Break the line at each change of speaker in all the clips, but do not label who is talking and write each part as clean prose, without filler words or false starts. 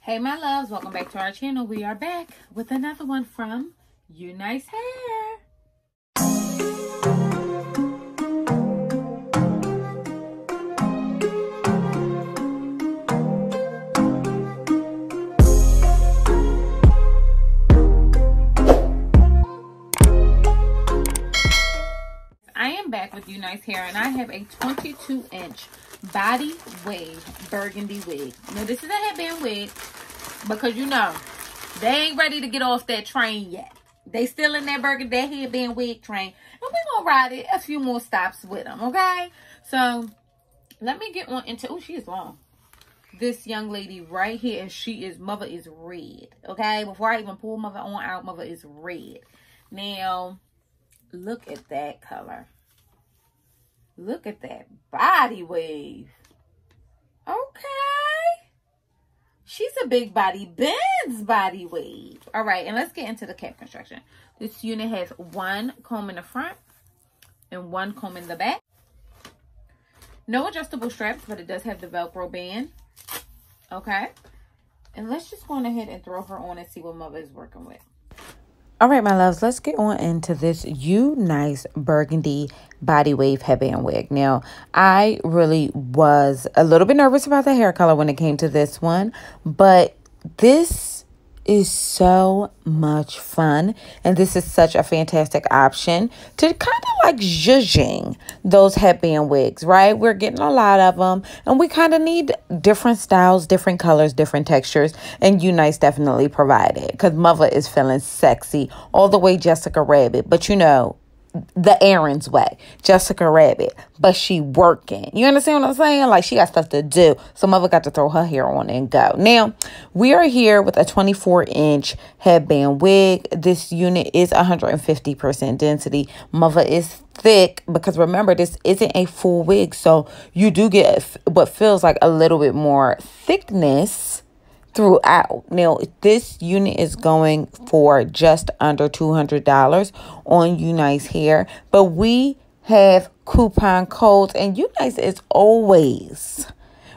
Hey my loves, welcome back to our channel. We are back with another one from UNice Hair. I am back with UNice Hair and I have a 22-inch body wave burgundy wig. Now this is a headband wig because you know they ain't ready to get off that train yet. They still in that burgundy, that headband wig train, and we're gonna ride it a few more stops with them. Okay, so let me get on into, oh, she is long, this young lady right here, and she is, mother is red. Okay, before I even pull mother on out, mother is red. Now look at that color. Look at that body wave. Okay. She's a big body, Ben's body wave. All right, and let's get into the cap construction. This unit has one comb in the front and one comb in the back. No adjustable straps, but it does have the Velcro band. Okay. And let's just go on ahead and throw her on and see what mother is working with.
All right, my loves, let's get on into this UNice burgundy body wave headband wig. Now, I really was a little bit nervous about the hair color when it came to this one, but this is so much fun, and this is such a fantastic option to kind of like zhuzhing those headband wigs, right? We're getting a lot of them, and we kind of need different styles, different colors, different textures, and UNice definitely provided, because mother is feeling sexy all the way Jessica Rabbit, but you know, the errands way, Jessica Rabbit, but she working. You understand what I'm saying? Like, she got stuff to do, so mother got to throw her hair on and go. Now, we are here with a 24-inch headband wig. This unit is 150% density. Mother is thick because remember, this isn't a full wig, so you do get what feels like a little bit more thickness throughout. Now, this unit is going for just under $200 on UNice Hair, but we have coupon codes, and UNice is always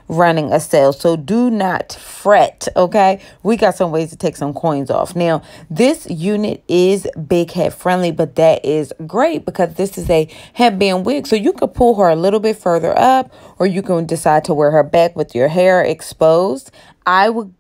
running a sale, so do not fret. Okay, we got some ways to take some coins off. Now, this unit is big head friendly, but that is great because this is a headband wig, so you could pull her a little bit further up, or you can decide to wear her back with your hair exposed. I would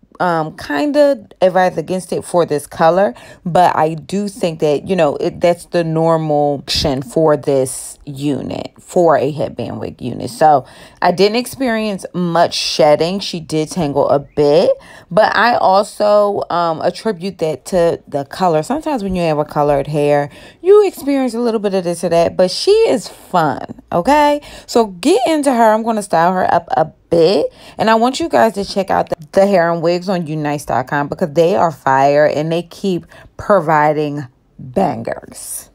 kind of advise against it for this color, but I do think that, you know, that's the normal option for this unit, for a headband wig unit. So I didn't experience much shedding. She did tangle a bit, but I also attribute that to the color. Sometimes when you have a colored hair, you experience a little bit of this or that, but she is fun. Okay, so get into her. I'm going to style her up a bit, and I want you guys to check out the hair and wigs on unice.com because they are fire and they keep providing bangers.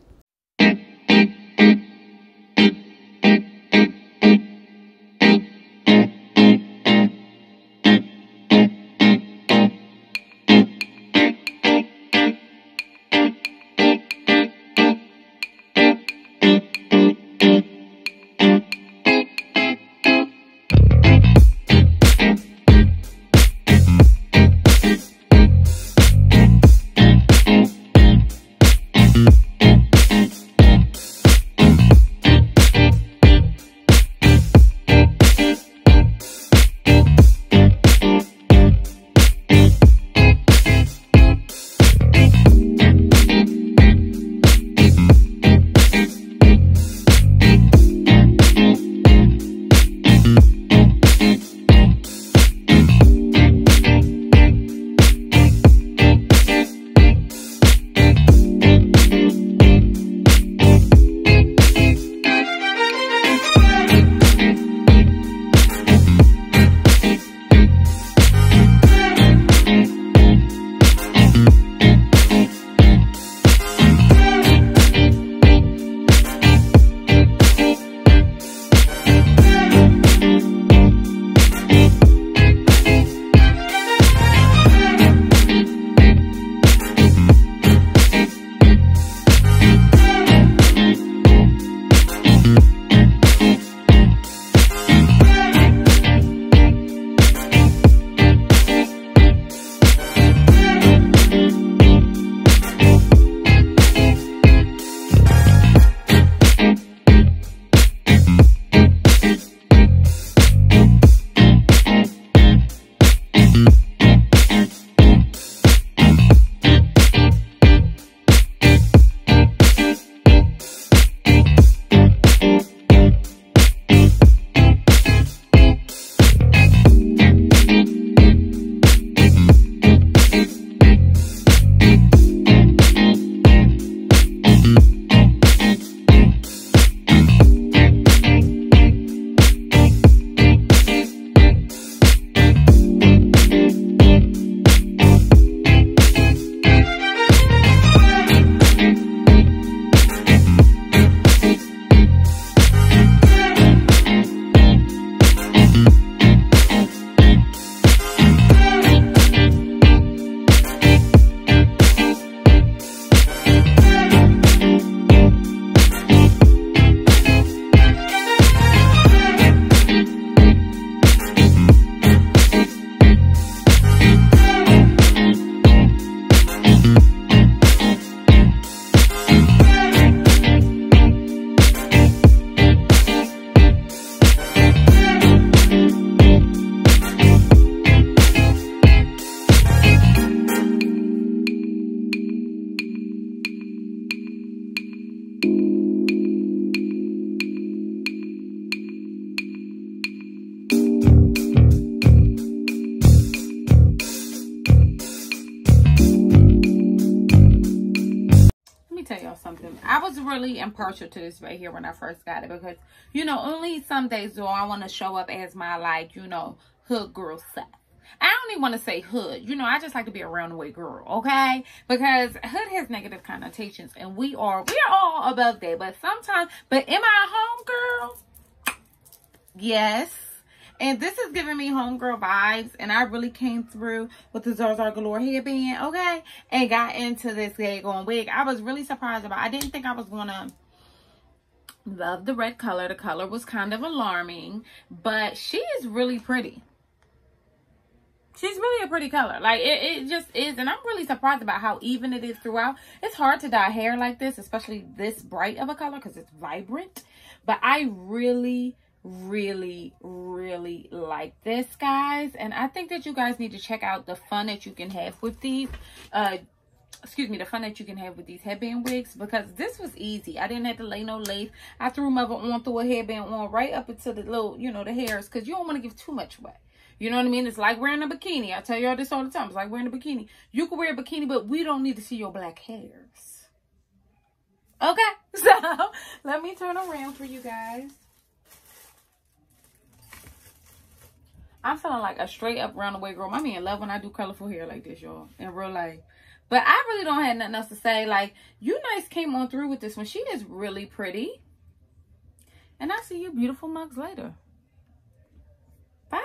y'all something. I was really impartial to this right here when I first got it because, you know, only some days do I want to show up as my, like, you know, hood girl self. I don't even want to say hood. You know, I just like to be a roundaway girl, okay? Because hood has negative connotations, and we're all above that. But sometimes, but am I a home girl? Yes. And this is giving me homegirl vibes. And I really came through with the Zarzar Galore headband, okay? And got into this daggone wig. I was really surprised about it. I didn't think I was going to love the red color. The color was kind of alarming. But she is really pretty. She's really a pretty color. Like, it just is. And I'm really surprised about how even it is throughout. It's hard to dye hair like this, especially this bright of a color because it's vibrant. But I really like this, guys. And I think that you guys need to check out the fun that you can have with these the fun that you can have with these headband wigs, because this was easy. I didn't have to lay no lace. I threw mother on, threw a headband on right up into the little, you know, the hairs, because you don't want to give too much away. You know what I mean? It's like wearing a bikini. I tell y'all this all the time. It's like wearing a bikini. You can wear a bikini, but we don't need to see your black hairs. Okay, so let me turn around for you guys. I'm feeling like a straight up roundaway girl. My man love when I do colorful hair like this, y'all, in real life. But I really don't have nothing else to say. Like, UNice came on through with this one. She is really pretty. And I'll see you beautiful mugs later. Bye.